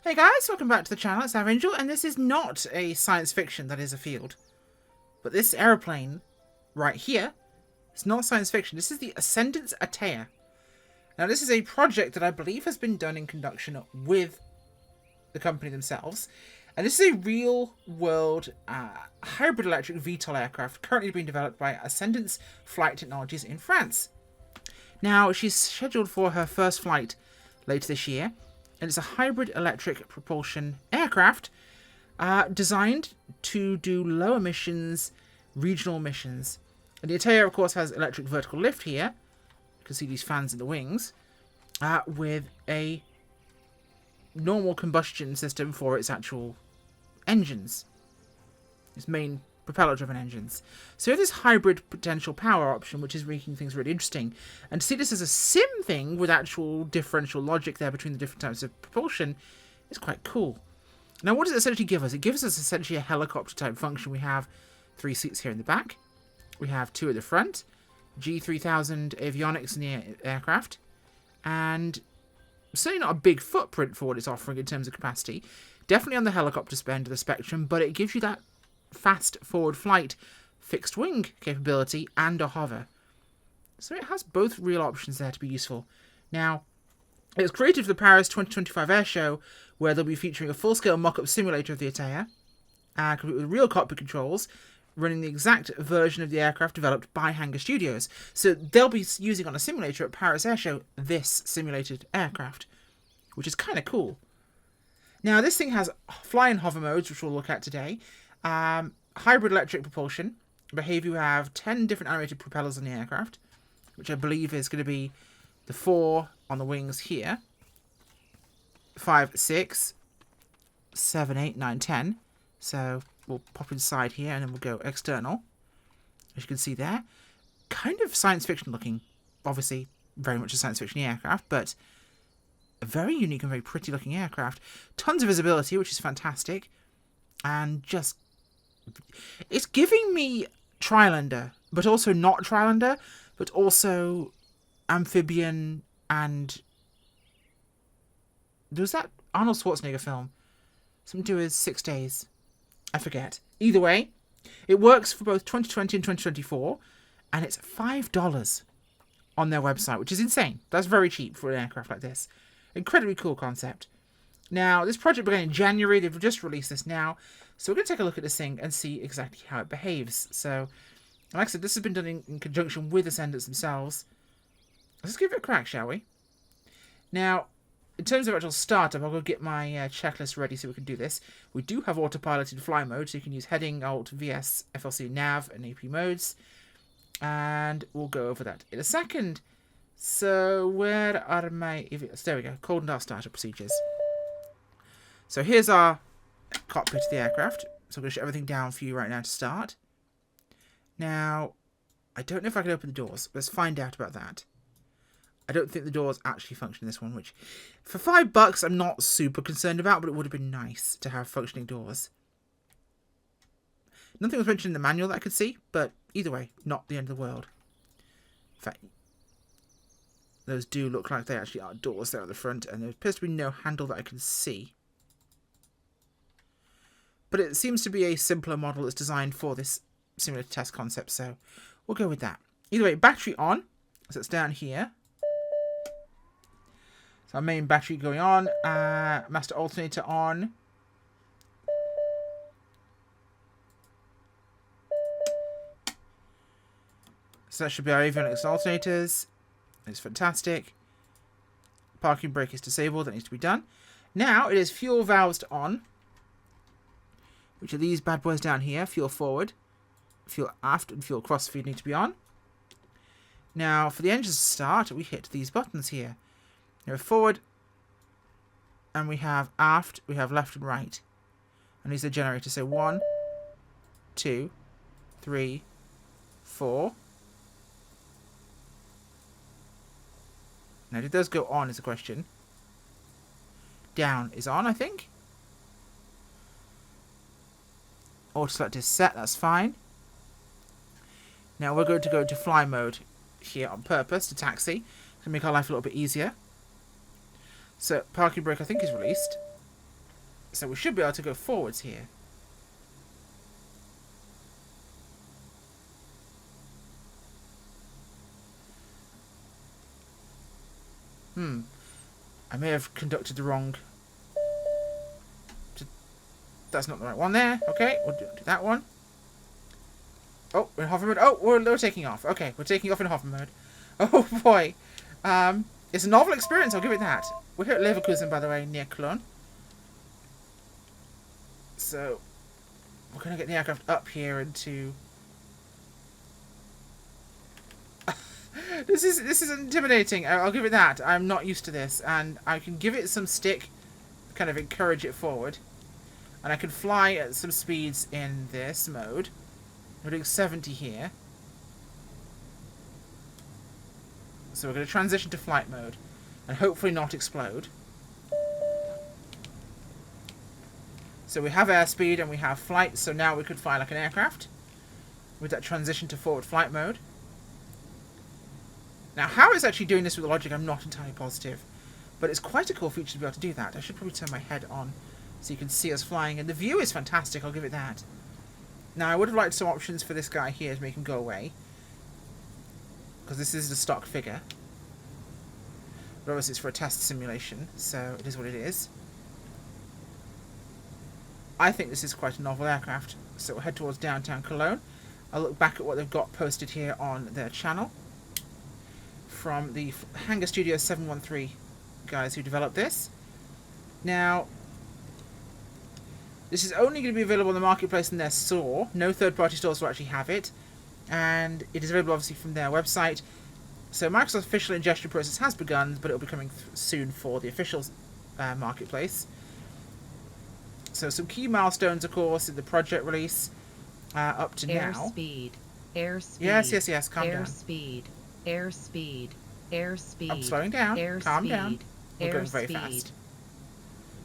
Hey guys, welcome back to the channel. It's Angel, and this is not a science fiction that is a field. But this aeroplane right here is not science fiction. This is the Ascendance ATEA. Now this is a project that I believe has been done in conjunction with the company themselves. And this is a real world hybrid electric VTOL aircraft currently being developed by Ascendance Flight Technologies in France. Now she's scheduled for her first flight later this year. And it's a hybrid electric propulsion aircraft designed to do low emissions regional missions. And the ATEA, of course, has electric vertical lift here. You can see these fans in the wings with a normal combustion system for its actual engines, its main propeller-driven engines. So you have this hybrid potential power option, which is making things really interesting. And to see this as a sim thing with actual differential logic there between the different types of propulsion is quite cool. Now, what does it essentially give us? It gives us essentially a helicopter-type function. We have 3 seats here in the back. We have 2 at the front. G3000 avionics in the aircraft. And certainly not a big footprint for what it's offering in terms of capacity. Definitely on the helicopter end of the spectrum, but it gives you that fast forward flight fixed wing capability and a hover. So it has both real options there to be useful. Now, it was created for the Paris 2025 air show, where they'll be featuring a full-scale mock-up simulator of the ATEA, complete with real cockpit controls, running the exact version of the aircraft developed by Hangar Studios. So they'll be using on a simulator at Paris air show this simulated aircraft, which is kind of cool. Now, this thing has fly and hover modes, which we'll look at today. Hybrid electric propulsion. You have 10 different animated propellers on the aircraft, which I believe is going to be the 4 on the wings here. 5, 6, 7, 8, 9, 10. So we'll pop inside here and then we'll go external. As you can see there. Kind of science fiction looking. Obviously, very much a science fiction aircraft, but a very unique and very pretty looking aircraft. Tons of visibility, which is fantastic. And just, it's giving me Trilander, but also not Trilander, but also amphibian, and there was that Arnold Schwarzenegger film, something to do with 6 days, I forget. Either way, it works for both 2020 and 2024, and it's $5 on their website, which is insane. That's very cheap for an aircraft like this. Incredibly cool concept. Now, this project began in January. They've just released this now. So we're going to take a look at this thing and see exactly how it behaves. So, like I said, this has been done in conjunction with Ascendance themselves. Let's give it a crack, shall we? Now, in terms of actual startup, I'll go get my checklist ready so we can do this. We do have autopiloted fly mode, so you can use heading, alt, VS, FLC, nav, and AP modes. And we'll go over that in a second. So, where are my... There we go. Cold and dark startup procedures. So here's our cockpit of the aircraft. So I'm going to shut everything down for you right now to start. Now, I don't know if I can open the doors. Let's find out about that. I don't think the doors actually function in this one, which for $5 I'm not super concerned about, but it would have been nice to have functioning doors. Nothing was mentioned in the manual that I could see, but either way, not the end of the world. In fact, those do look like they actually are doors there at the front, and there appears to be no handle that I can see. But it seems to be a simpler model that's designed for this simulator test concept, so we'll go with that. Either way, battery on, so it's down here. So our main battery going on, master alternator on. So that should be our avionics alternators. It's fantastic. Parking brake is disabled, that needs to be done. Now it is fuel valves on, which are these bad boys down here. Fuel forward, fuel aft, and fuel crossfeed need to be on. Now, for the engines to start, we hit these buttons here. We have forward, and we have aft, we have left and right. And these are generators. So 1, 2, 3, 4. Now, did those go on is the question. Down is on, I think. Auto select is set, that's fine. Now we're going to go into fly mode here on purpose to taxi to make our life a little bit easier. So parking brake I think is released. So we should be able to go forwards here. I may have conducted the wrong... That's not the right one there. Okay, we'll do that one. Oh, we're in hover mode. Oh, we're taking off. Okay, we're taking off in hover mode. Oh boy. It's a novel experience, I'll give it that. We're here at Leverkusen, by the way, near Cologne. So, we're going to get the aircraft up here into... This is intimidating, I'll give it that. I'm not used to this, and I can give it some stick, kind of encourage it forward. And I can fly at some speeds in this mode. We're doing 70 here. So we're going to transition to flight mode. And hopefully not explode. So we have airspeed and we have flight. So now we could fly like an aircraft. With that transition to forward flight mode. Now how it's actually doing this with the logic, I'm not entirely positive. But it's quite a cool feature to be able to do that. I should probably turn my head on so you can see us flying. And the view is fantastic, I'll give it that. Now I would have liked some options for this guy here to make him go away. Because this is the stock figure. But obviously it's for a test simulation, so it is what it is. I think this is quite a novel aircraft. So we'll head towards downtown Cologne. I'll look back at what they've got posted here on their channel. From the Hangar Studios 713 guys who developed this. Now, this is only going to be available in the marketplace in their store. No third-party stores will actually have it. And it is available obviously from their website. So Microsoft's official ingestion process has begun, but it will be coming soon for the official marketplace. So some key milestones, of course, in the project release up to now. Airspeed. Yes. Calm down. Airspeed. I'm slowing down. Calm down. We're going very fast.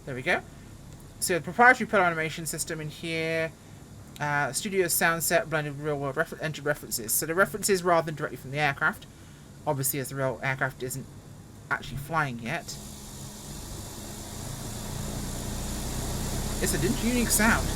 There we go. So the proprietary pillar animation system in here. Studio sound set blended with real world engine references. So the references rather than directly from the aircraft. Obviously, as the real aircraft isn't actually flying yet. It's a unique sound.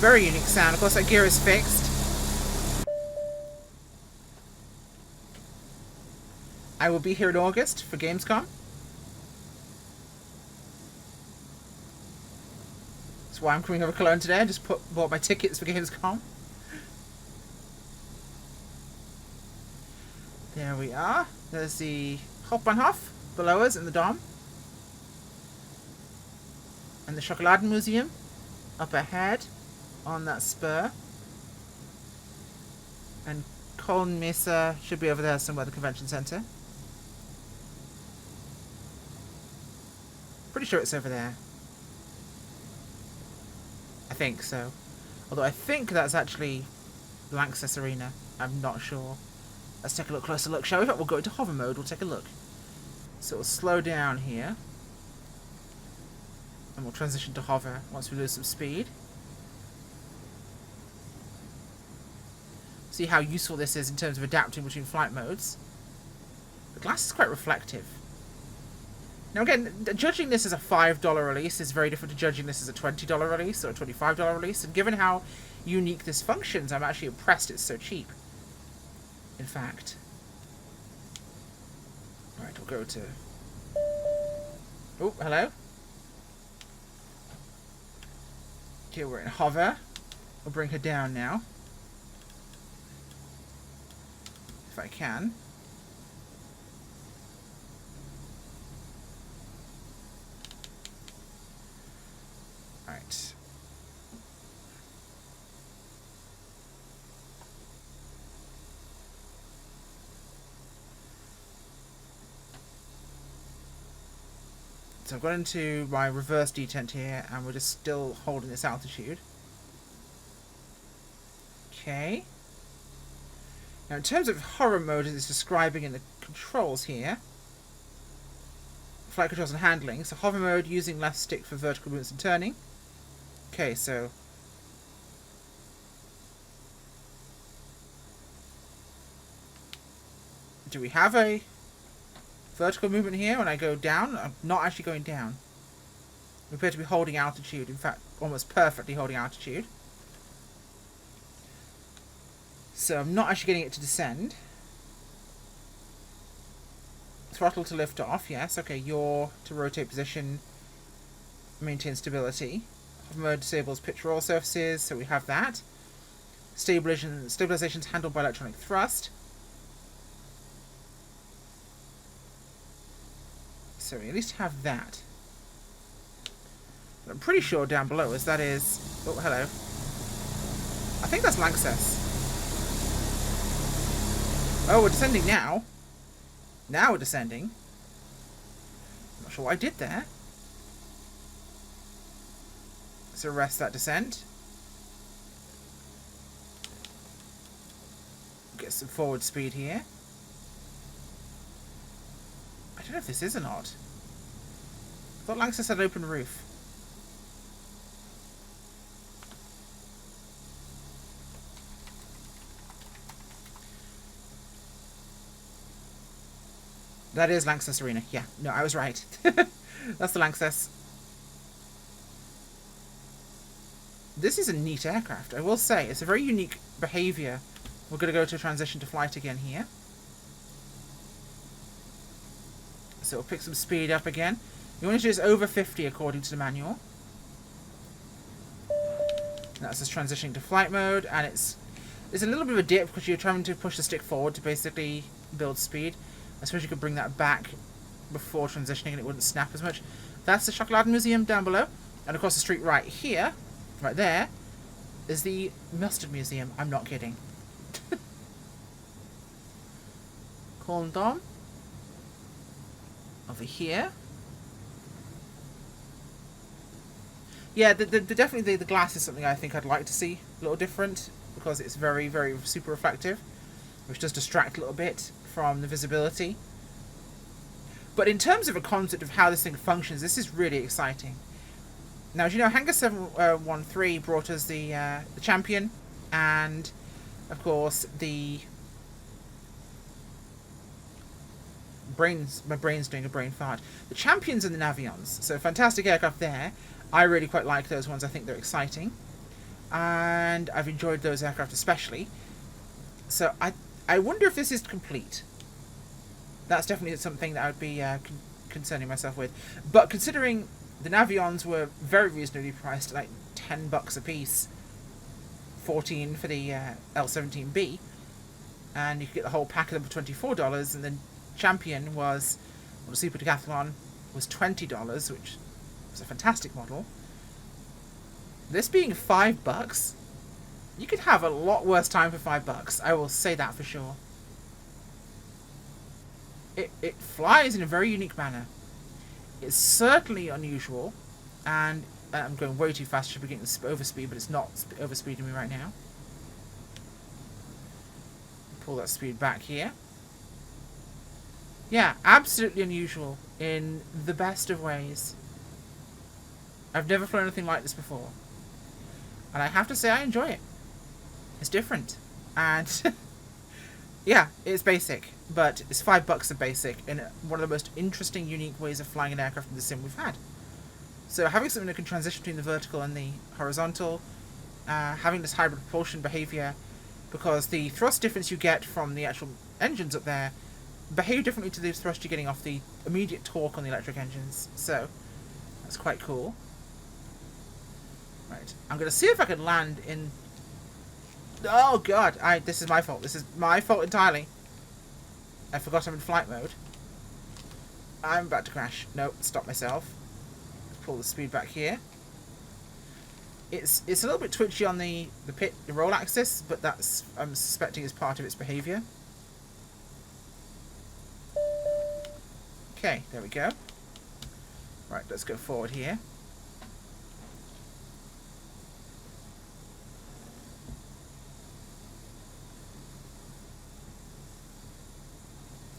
Very unique sound. Of course, that gear is fixed. I will be here in August for Gamescom. That's why I'm coming over Cologne today. I just bought my tickets for Gamescom. There we are. There's the Hauptbahnhof below us in the Dom. And the Schokoladenmuseum up ahead on that spur. And Köln Messe should be over there somewhere, the convention centre. Pretty sure it's over there. I think so. Although I think that's actually Lanxess Arena. I'm not sure. Let's take a closer look, shall we? We'll go into hover mode, we'll take a look. So we'll slow down here. And we'll transition to hover once we lose some speed. See how useful this is in terms of adapting between flight modes. The glass is quite reflective. Now again, judging this as a $5 release is very different to judging this as a $20 release or a $25 release. And given how unique this functions, I'm actually impressed it's so cheap. In fact. Alright, we'll go to... Oh, hello. Here we're in hover. We'll bring her down now. If I can. Alright. So I've got into my reverse detent here, and we're just still holding this altitude. Okay. Now in terms of horror mode, as it's describing in the controls here, flight controls and handling, so hover mode using left stick for vertical movements and turning, Okay, so do we have a vertical movement here when I go down? I'm not actually going down. We appear to be holding altitude. In fact, almost perfectly holding altitude. So I'm not actually getting it to descend. Throttle to lift off, yes. Okay, yaw to rotate position. Maintain stability. Hover mode disables pitch roll surfaces, so we have that. Stabilization is handled by electronic thrust. So we at least have that. But I'm pretty sure down below us that is... Oh, hello. I think that's Lanxess. Oh, we're descending now. Now we're descending. I'm not sure what I did there. Let's arrest that descent. Get some forward speed here. I don't know if this is or not. I thought Lanxess had an open roof. That is Lanxess Arena. Yeah, no, I was right. That's the Lanxess. This is a neat aircraft, I will say. It's a very unique behaviour. We're going to go to transition to flight again here. So we'll pick some speed up again. You want to do is over 50 according to the manual. That's us transitioning to flight mode, and it's a little bit of a dip because you're trying to push the stick forward to basically build speed. I suppose you could bring that back before transitioning and it wouldn't snap as much. That's the Schokoladen Museum down below. And across the street right here, right there, is the Mustard Museum. I'm not kidding. Corn Dom. Over here. Yeah, definitely the glass is something I think I'd like to see a little different because it's very, very super reflective, which does distract a little bit from the visibility. But in terms of a concept of how this thing functions, this is really exciting. Now, as you know, Hangar 713 brought us the Champion and, of course, the... My brain's doing a brain fart. The Champions and the Navions. So, fantastic aircraft there. I really quite like those ones. I think they're exciting. And I've enjoyed those aircraft especially. So, I wonder if this is complete. That's definitely something that I would be concerning myself with. But considering the Navions were very reasonably priced, like $10 a piece, 14 for the L-17B, and you could get the whole pack of them for $24, and then Champion was, well, the Super Decathlon was $20, which was a fantastic model. This being $5, you could have a lot worse time for $5. I will say that for sure. It flies in a very unique manner. It's certainly unusual, and I'm going way too fast. Should be getting overspeed, but it's not overspeeding me right now. Pull that speed back here. Yeah, absolutely unusual in the best of ways. I've never flown anything like this before, and I have to say I enjoy it. It's different, and yeah, it's basic, but it's $5 a basic, and one of the most interesting, unique ways of flying an aircraft in the sim we've had. So having something that can transition between the vertical and the horizontal, having this hybrid propulsion behaviour, because the thrust difference you get from the actual engines up there behave differently to the thrust you're getting off the immediate torque on the electric engines. So that's quite cool. Right, I'm going to see if I can land in... Oh god, this is my fault. This is my fault entirely. I forgot I'm in flight mode. I'm about to crash. Nope, stop myself. Pull the speed back here. It's a little bit twitchy on the roll axis, but that's, I'm suspecting, is part of its behaviour. Okay, there we go. Right, let's go forward here.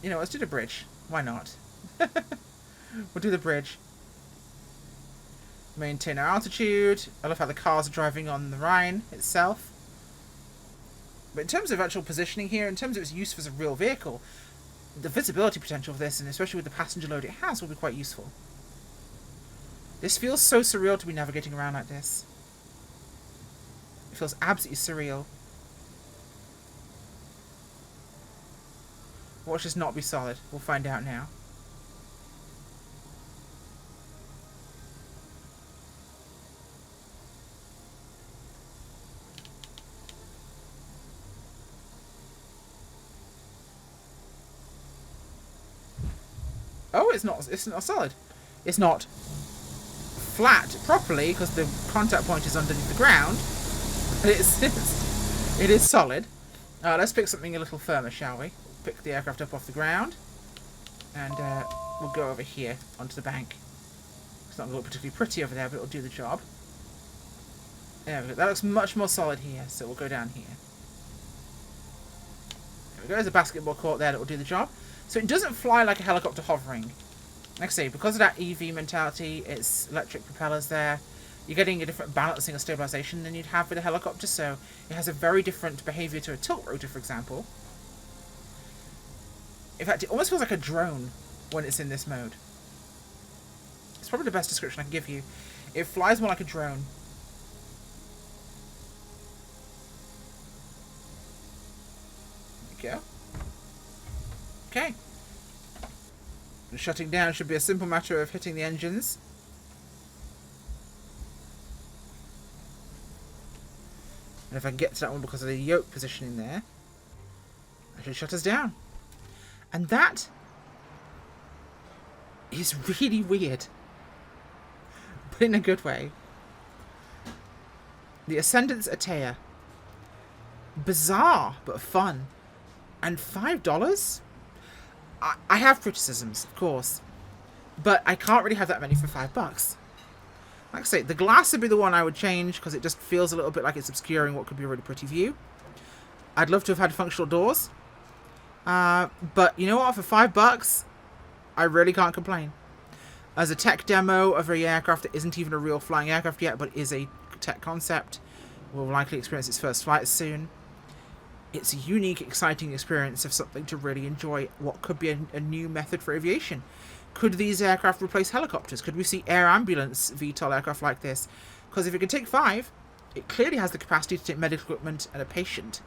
You know, let's do the bridge. Why not? We'll do the bridge. Maintain our altitude. I love how the cars are driving on the Rhine itself. But in terms of actual positioning here, in terms of its use as a real vehicle, the visibility potential of this, and especially with the passenger load it has, will be quite useful. This feels so surreal to be navigating around like this. It feels absolutely surreal. Watch this not be solid. We'll find out now. Oh, it's not solid. It's not flat properly because the contact point is underneath the ground. But it is solid. Let's pick something a little firmer, shall we? Pick the aircraft up off the ground. And we'll go over here onto the bank. It's not going to look particularly pretty over there, but it'll do the job. There we go. That looks much more solid here, so we'll go down here. There we go. There's a basketball court there that will do the job. So it doesn't fly like a helicopter hovering. Like I say, because of that EV mentality, it's electric propellers there. You're getting a different balancing or stabilization than you'd have with a helicopter, so it has a very different behavior to a tilt rotor, for example. In fact, it almost feels like a drone when it's in this mode. It's probably the best description I can give you. It flies more like a drone. There we go. Okay. The shutting down should be a simple matter of hitting the engines. And if I can get to that one because of the yoke positioning there, I should shut us down. And that is really weird. But in a good way. The Ascendance ATEA. Bizarre, but fun. And $5? I have criticisms, of course, but I can't really have that many for $5. Like I say, the glass would be the one I would change because it just feels a little bit like it's obscuring what could be a really pretty view. I'd love to have had functional doors, but you know what? For $5, I really can't complain. As a tech demo of a aircraft that isn't even a real flying aircraft yet, but is a tech concept, will likely experience its first flight soon. It's a unique, exciting experience of something to really enjoy what could be a new method for aviation. Could these aircraft replace helicopters? Could we see air ambulance VTOL aircraft like this? Because if it can take 5, it clearly has the capacity to take medical equipment and a patient.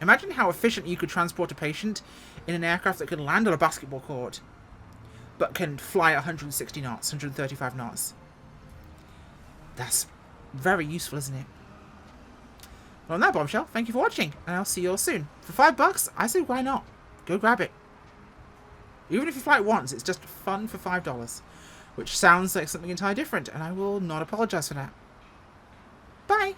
Imagine how efficient you could transport a patient in an aircraft that can land on a basketball court, but can fly at 160 knots, 135 knots. That's very useful, isn't it? Well, on that bombshell, thank you for watching, and I'll see you all soon. For $5, I say why not? Go grab it. Even if you fly it once, it's just fun for $5. Which sounds like something entirely different, and I will not apologise for that. Bye!